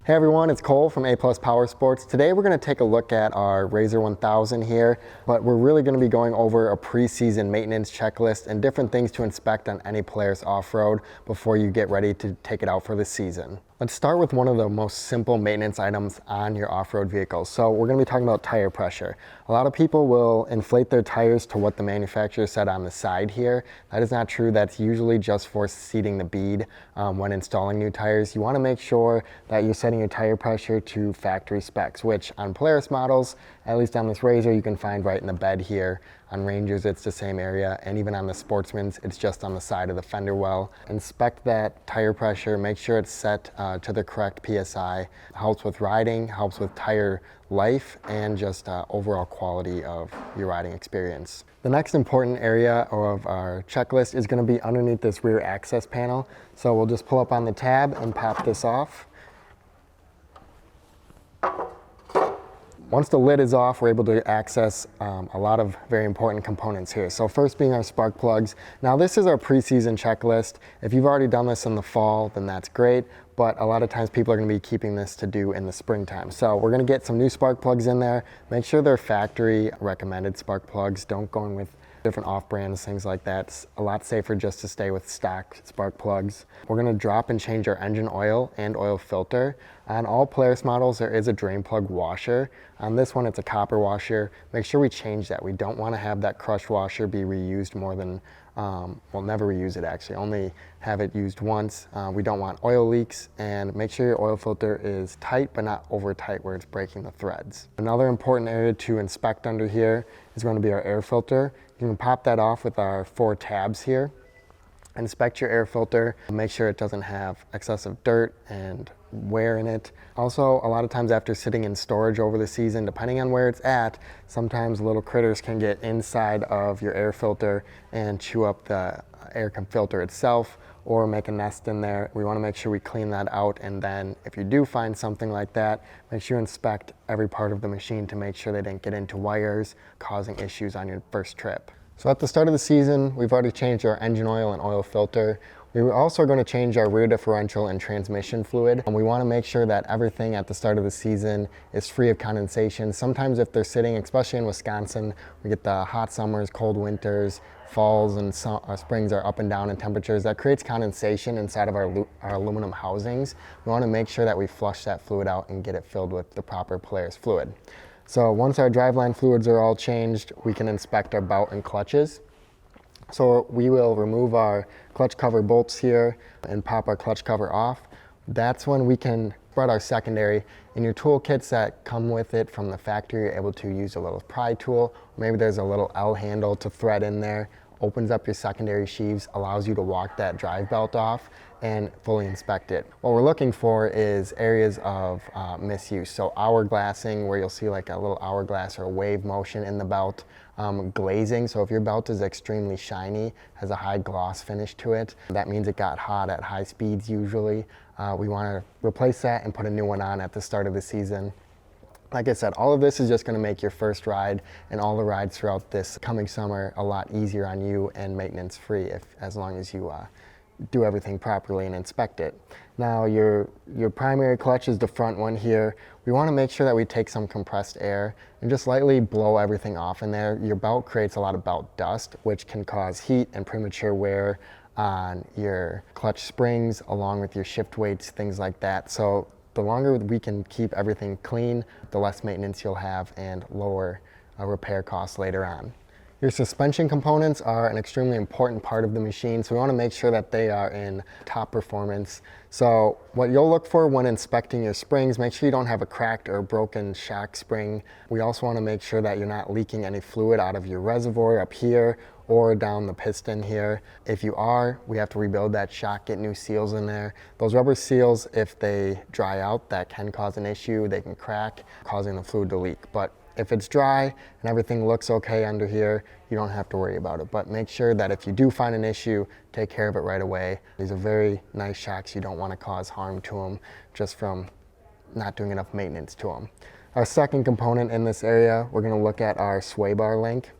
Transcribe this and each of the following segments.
Hey everyone, it's Cole from A+ Power Sports. Today we're going to take a look at our Razor 1000 here, but we're really going to be going over a preseason maintenance checklist and different things to inspect on any Polaris off-road before you get ready to take it out for the season. Let's start with one of the most simple maintenance items on your off-road vehicle. So we're going to be talking about tire pressure. A lot of people will inflate their tires to what the manufacturer said on the side here. That is not true. That's usually just for seating the bead when installing new tires. You want to make sure that you're setting your tire pressure to factory specs, which on Polaris models, at least on this Razor, you can find right in the bed here. On Rangers, it's the same area, and even on the Sportsman's, it's just on the side of the fender well. Inspect that tire pressure, make sure it's set to the correct PSI. Helps with riding, helps with tire life, and just overall quality of your riding experience. The next important area of our checklist is going to be underneath this rear access panel. So we'll just pull up on the tab and pop this off. Once the lid is off, we're able to access a lot of very important components here. So first being our spark plugs. Now this is our preseason checklist. If you've already done this in the fall, then that's great. But a lot of times people are going to be keeping this to do in the springtime. So we're going to get some new spark plugs in there. Make sure they're factory recommended spark plugs. Don't go in with different off-brands, things like that. It's a lot safer just to stay with stock spark plugs. We're going to drop and change our engine oil and oil filter. On all Polaris models, there is a drain plug washer. On this one, it's a copper washer. Make sure we change that. We don't want to have that crushed washer be reused more than, we'll never reuse it actually, only have it used once. We don't want oil leaks, and make sure your oil filter is tight but not over tight where it's breaking the threads. Another important area to inspect under here is going to be our air filter. You can pop that off with our 4 tabs here. Inspect your air filter, make sure it doesn't have excessive dirt and wear in it. Also, a lot of times after sitting in storage over the season, depending on where it's at, sometimes little critters can get inside of your air filter and chew up the air filter itself or make a nest in there. We want to make sure we clean that out, and then if you do find something like that, make sure you inspect every part of the machine to make sure they didn't get into wires, causing issues on your first trip. So at the start of the season, we've already changed our engine oil and oil filter. We also are going to change our rear differential and transmission fluid. And we want to make sure that everything at the start of the season is free of condensation. Sometimes if they're sitting, especially in Wisconsin, we get the hot summers, cold winters, falls and springs are up and down in temperatures. That creates condensation inside of our aluminum housings. We want to make sure that we flush that fluid out and get it filled with the proper Polaris fluid. So once our driveline fluids are all changed, we can inspect our belt and clutches. So we will remove our clutch cover bolts here and pop our clutch cover off. That's when we can spread our secondary. In your toolkits that come with it from the factory, you're able to use a little pry tool. Maybe there's a little L handle to thread in there. Opens up your secondary sheaves, allows you to walk that drive belt off and fully inspect it. What we're looking for is areas of misuse. So hourglassing, where you'll see like a little hourglass or a wave motion in the belt. Glazing, so if your belt is extremely shiny, has a high gloss finish to it, that means it got hot at high speeds usually. We want to replace that and put a new one on at the start of the season. Like I said, all of this is just going to make your first ride and all the rides throughout this coming summer a lot easier on you and maintenance free as long as you do everything properly and inspect it. Now your primary clutch is the front one here. We want to make sure that we take some compressed air and just lightly blow everything off in there. Your belt creates a lot of belt dust, which can cause heat and premature wear on your clutch springs along with your shift weights, things like that. So the longer we can keep everything clean, the less maintenance you'll have and lower repair costs later on. Your suspension components are an extremely important part of the machine, so we want to make sure that they are in top performance. So what you'll look for when inspecting your springs, make sure you don't have a cracked or broken shock spring. We also want to make sure that you're not leaking any fluid out of your reservoir up here or down the piston here. If you are, we have to rebuild that shock, get new seals in there. Those rubber seals, if they dry out, that can cause an issue. They can crack, causing the fluid to leak. But if it's dry and everything looks okay under here, you don't have to worry about it. But make sure that if you do find an issue, take care of it right away. These are very nice shocks. You don't want to cause harm to them just from not doing enough maintenance to them. Our second component in this area, we're going to look at our sway bar link.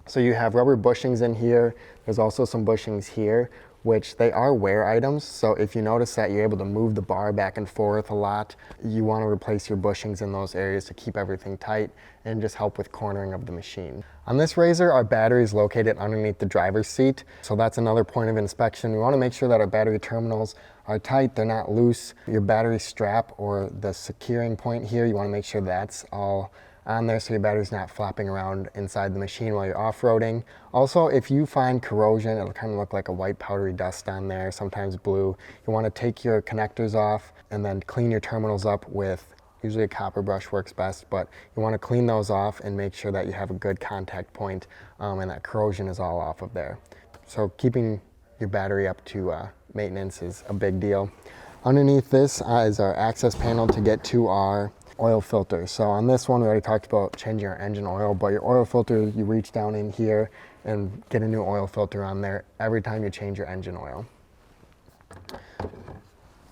So you have rubber bushings in here. There's also some bushings here. which they are wear items. So if you notice that you're able to move the bar back and forth a lot, you want to replace your bushings in those areas to keep everything tight and just help with cornering of the machine. On this RZR, our battery is located underneath the driver's seat. So that's another point of inspection. We want to make sure that our battery terminals are tight, they're not loose. Your battery strap or the securing point here, you want to make sure that's all on there so your battery's not flopping around inside the machine while you're off-roading. Also, if you find corrosion, it'll kind of look like a white powdery dust on there, sometimes blue. You want to take your connectors off and then clean your terminals up with, usually a copper brush works best, but you want to clean those off and make sure that you have a good contact point and that corrosion is all off of there. So keeping your battery up to maintenance is a big deal. Underneath this is our access panel to get to our oil filter. So on this one, we already talked about changing our engine oil, but your oil filter, you reach down in here and get a new oil filter on there every time you change your engine oil.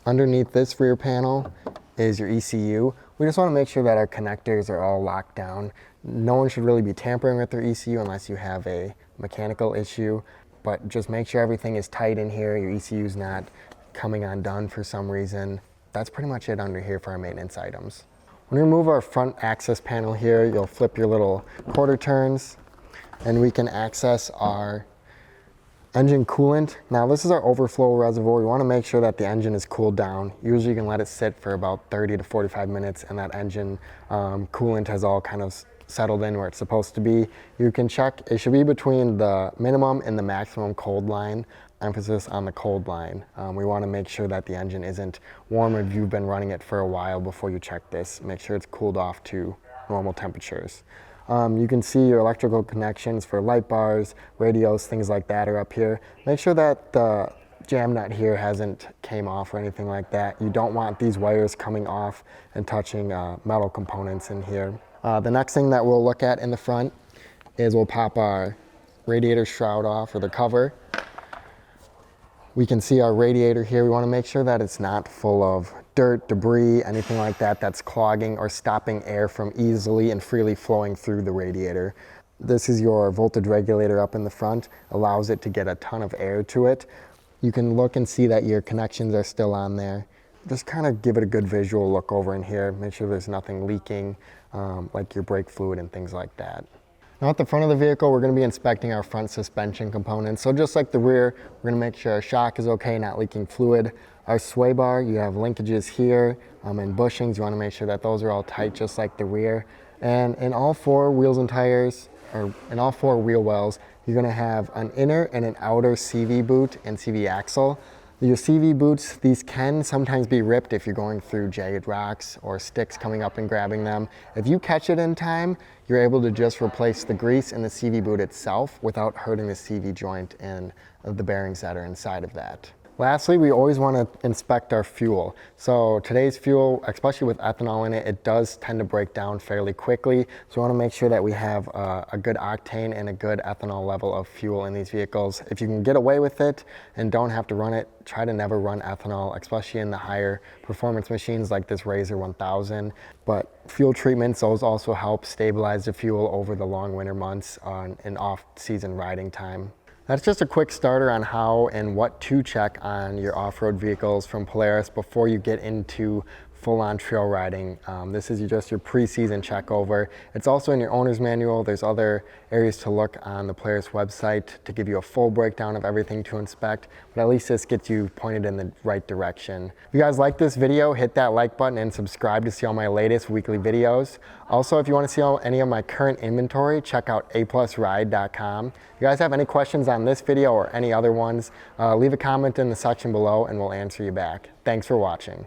Underneath this rear panel is your ECU. We just want to make sure that our connectors are all locked down. No one should really be tampering with their ECU unless you have a mechanical issue, but just make sure everything is tight in here. Your ECU is not coming undone for some reason. That's pretty much it under here for our maintenance items. When we remove our front access panel here, you'll flip your little quarter turns and we can access our engine coolant. Now this is our overflow reservoir. We want to make sure that the engine is cooled down. Usually you can let it sit for about 30 to 45 minutes and that engine coolant has all kind of settled in where it's supposed to be. You can check, it should be between the minimum and the maximum cold line. Emphasis on the cold line. We want to make sure that the engine isn't warm if you've been running it for a while before you check this. Make sure it's cooled off to normal temperatures. You can see your electrical connections for light bars, radios, things like that are up here. Make sure that the jam nut here hasn't came off or anything like that. You don't want these wires coming off and touching metal components in here. The next thing that we'll look at in the front is we'll pop our radiator shroud off, or the cover. We can see our radiator here. We want to make sure that it's not full of dirt, debris, anything like that that's clogging or stopping air from easily and freely flowing through the radiator. This is your voltage regulator up in the front, allows it to get a ton of air to it. You can look and see that your connections are still on there. Just kind of give it a good visual look over in here. Make sure there's nothing leaking, like your brake fluid and things like that. Now at the front of the vehicle, we're going to be inspecting our front suspension components. So just like the rear, we're going to make sure our shock is okay, not leaking fluid. Our sway bar, you have linkages here and bushings. You want to make sure that those are all tight, just like the rear. And in all four wheels and tires, or in all four wheel wells, you're going to have an inner and an outer CV boot and CV axle. Your CV boots, these can sometimes be ripped if you're going through jagged rocks or sticks coming up and grabbing them. If you catch it in time, you're able to just replace the grease in the CV boot itself without hurting the CV joint and the bearings that are inside of that. Lastly, we always want to inspect our fuel. So today's fuel, especially with ethanol in it, it does tend to break down fairly quickly. So we want to make sure that we have a good octane and a good ethanol level of fuel in these vehicles. If you can get away with it and don't have to run it, try to never run ethanol, especially in the higher performance machines like this RZR 1000. But fuel treatments, those also help stabilize the fuel over the long winter months in off-season riding time. That's just a quick starter on how and what to check on your off-road vehicles from Polaris before you get into full-on trail riding. This is just your pre-season check over. It's also in your owner's manual. There's other areas to look on the Polaris website to give you a full breakdown of everything to inspect, but at least this gets you pointed in the right direction. If you guys like this video, hit that like button and subscribe to see all my latest weekly videos. Also, if you want to see any of my current inventory, check out aplusride.com. If you guys have any questions on this video or any other ones, leave a comment in the section below and we'll answer you back. Thanks for watching.